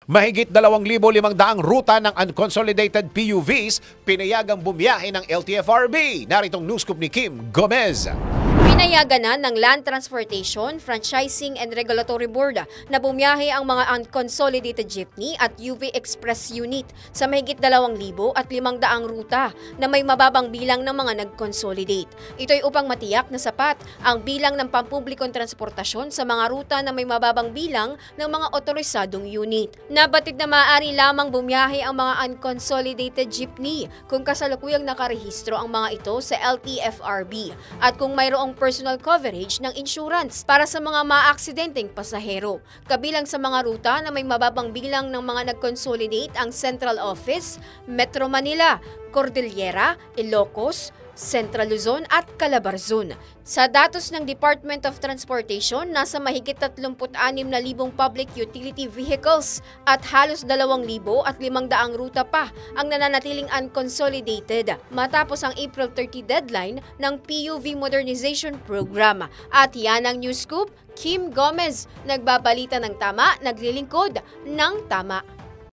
Mahigit 2,500 ruta ng unconsolidated PUVs pinayagang bumiyahe ng LTFRB. Naritong news scoop ni Kim Gomez. Pinayagan na ng Land Transportation, Franchising and Regulatory Board na bumiyahe ang mga unconsolidated jeepney at UV Express unit sa mahigit 2,500 ruta na may mababang bilang ng mga nag-consolidate. Ito'y upang matiyak na sapat ang bilang ng pampublikong transportasyon sa mga ruta na may mababang bilang ng mga otorisadong unit. Nabatid na maaari lamang bumiyahe ang mga unconsolidated jeepney kung kasalukuyang nakarehistro ang mga ito sa LTFRB at kung mayroong personal coverage ng insurance para sa mga maaksidenteng pasahero. Kabilang sa mga ruta na may mababang bilang ng mga nag-consolidate ang Central Office, Metro Manila, Cordillera, Ilocos, Central Luzon at Calabarzon. Sa datos ng Department of Transportation, nasa mahigit 36,000 public utility vehicles at halos 2,500 ruta pa ang nananatiling unconsolidated matapos ang April 30 deadline ng PUV Modernization Program. At yan ang News Scoop, Kim Gomez, nagbabalita ng tama, naglilingkod ng tama.